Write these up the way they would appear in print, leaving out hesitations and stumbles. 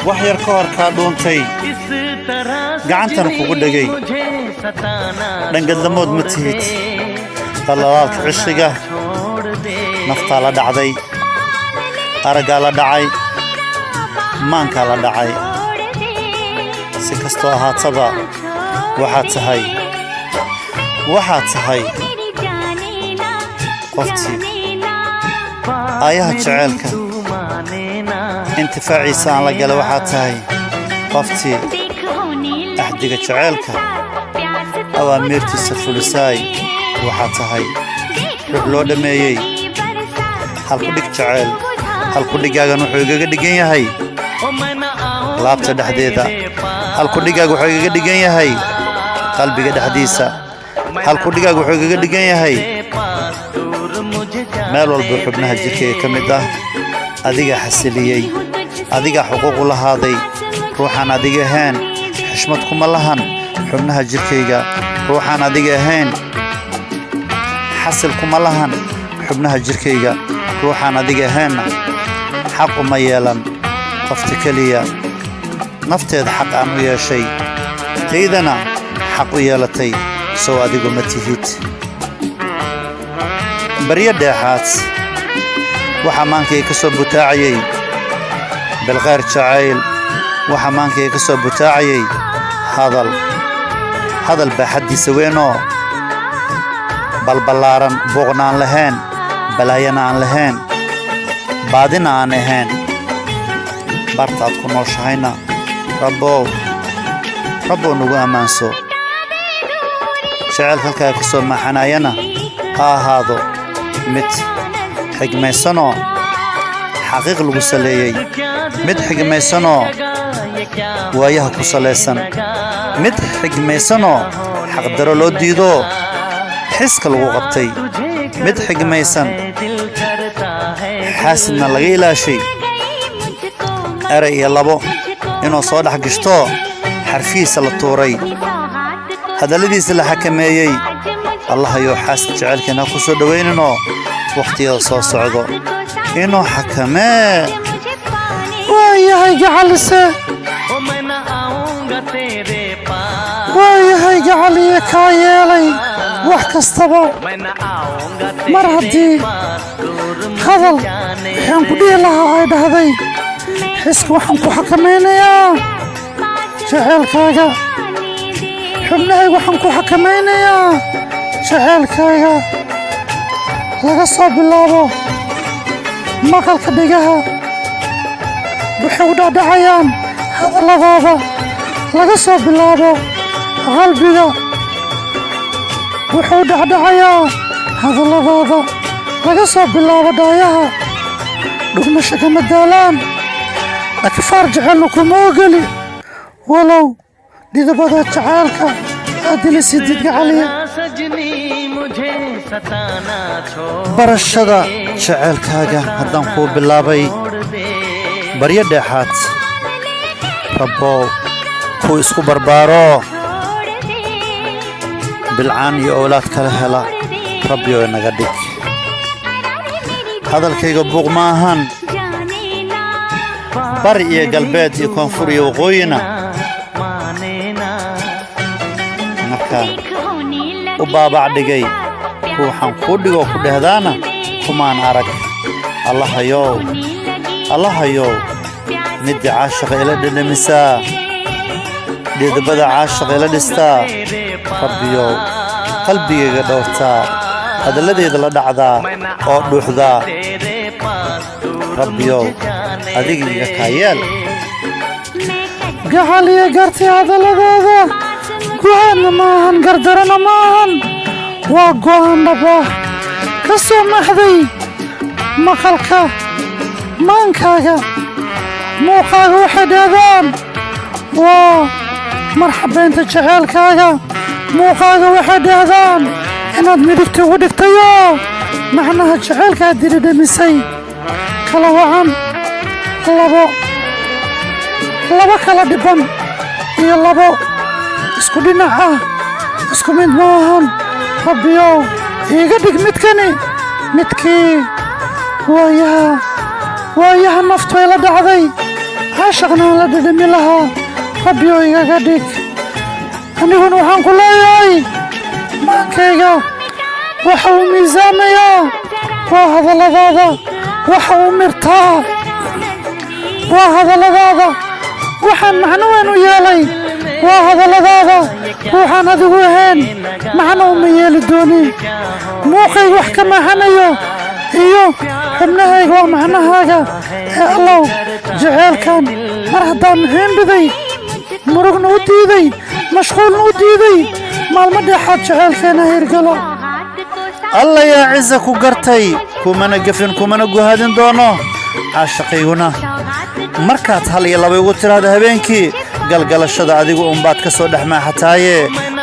وحير كور كادونتي قعنتنا كوكو دقي لنقد لمود متهيت طلالات عشقة نفطا لا دعدي أرقا لا دعي مانكا لا دعي سكستو أهات صبا waxaad tahay qoftii ayaha jaceelka intifaaciisa aan la galay waxaad tahay qoftii axdiga jaceelka awaamiirtiisa fulisaay waxaad tahay ruux loo dhameeyey halku dhig jaceyl halku dhigaagan wuxuu igaga dhigan yahay laabta dhexdeeda halku dhigaaga wuxuu igaga dhigan yahay qalbiga dhexdiisa halku dhigaaga wuxuu igaga dhigan yahay meel walba xubnaha jirkayga ka mid ah adiga xasiliyey adiga xuquuq u lahaaday ruuxaan adiga ahayn xishmad kuma lahan xubnaha jirkayga ruuxaan adiga ahayn xasil kuma lahan xubnaha jirkayga ruuxaan adiga ahaynna xaq uma yeelan qofta keliya nafteeda xaq aan u yeeshay taydana xaq u yeelatay soo adigu ma tihid baryo dheexaad waxa maankay ka soo butaacayay bilqayr jacayl waxa maankay ka soo butaacayay hadal baaxaddiisa weynoo balballaaran buuqna aan lahayn balaayana aan lahayn baadina aan ahayn bartaad ku nooshahayna rabbow nagu ammaanso jacayl halkaa ka soo maaxanayana ha ahaado mid xigmaysanoo xaqiiq lagu saleeyey mid xigmaysanoo waayaha ku salaysan mid xigmaysanoo xaqdaro loo diidoo xiska lagu qabtay mid xigmaysan xaasidna laga ilaashay eray iyo labo inuu soo dhex gishto xarfihiisa la tuuray hadalladiisa la xakameeyey allahayou xaasid jaceylkeena ku soo dhowayninoo wakhtiyada soo socdo inuu xakamee waayahay gacalise waayahay gacaliye kaa yeelay wax kastaba mar haddii hadal waxaan ku dhihi lahaa ay dhahday xiska waxaan ku xakamaynayaa jaceylkaaga xubnahay waxaan ku xakamaynayaa jaceylkaaga laga soo bilaabo maqalka dhigaha waxay u dhacdhacayaan hadalladaada laga soo bilaabo qalbiga wuxuu dhacdhacayaa hadalladaada laga soo bilaabo dhaayaha dhugmasha kama daalaan akfaar jecelna kuma ogoli walow dhidabada jaceylka aad dilisidid gacaliya barashada jaceylkaaga haddaan kuu bilaabay baryo dheexaad rabbow kuu isku barbaaro bilcaan iyo owlaad kala hela rabbioo inaga dhig hadalkayga buuq ma ahan bari iyo galbeed iyo koonfur iyo waqooyina markaan u baabac dhigay ruuxan kuu dhigoo ku dhehdaana kumaan arag allahayow midda caashaqa ila dhedhamisaa dhidabada caashaqa ila dhistaa rabbiyow qalbigayga dhowrtaa hadalladeeda la dhacdaa oo dhuuxdaa rabbiyow adigaiga kaa yeel gacaliya gartay hadalladeeda go'aanna maahan gardarana maahan waa go'aan dhaba ka soo maxday maqalka maankaaga muuqaaga waxay dhahdaan waa marxabaynta jaceylkaaga muuqaaga waxay dhahdaan inaad midigta ugu dhigtayoo macnaha jaceylkaad diridhamisay kala wacan labo kala dhiban iyo labo isku dhinac ah isku mid maahan rabbiyow iiga dhig midkii waayaha naftu ay la dhacday عاشقنا لددمي لها ربي ويغا ديك أني ونوحان كلاي ما كيغا وحو ميزاميا وهذا لذاذا وحو مرتاح وهذا لذاذا وحن معنوين ويالي وهذا لذاذا وحن هذوهين معنو ميالي دوني موقي وحكما حنيو iyo xubnahayga waa macnahaaga ee allow jaceylkan mar haddaan muhiim biday murugna u diiday mashquulna u diiday maalmo dheexaad jaceylkeena hirgalo alla yaa ciza ku gartay kumana gafin kumana guhaadin doono caashaqayguna markaad hal iyo laba ugu tiraahdo habeenkii galgalashada adigu unbaad ka soo dhex maaxataaye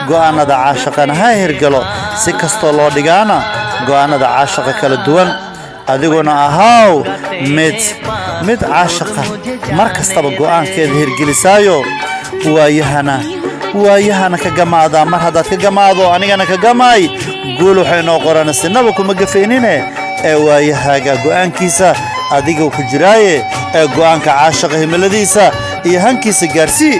go'aanada caashaqana ha hirgalo si kastoo loo dhigaana go'aanada caashaqa kala duwan adiguna ahaaw mid caashaqa mar kastaba go'aankeeda hirgelisaayo waayahana ka gamaadaa mar haddaad ka gamaado anigana ka gamaay guul waxay noo qorana sinaba kuma gafaynine ee waayahaaga go'aankiisa adiga ku jiraaye ee go'aanka caashaqa himiladiisa iyo hankiisa gaarsii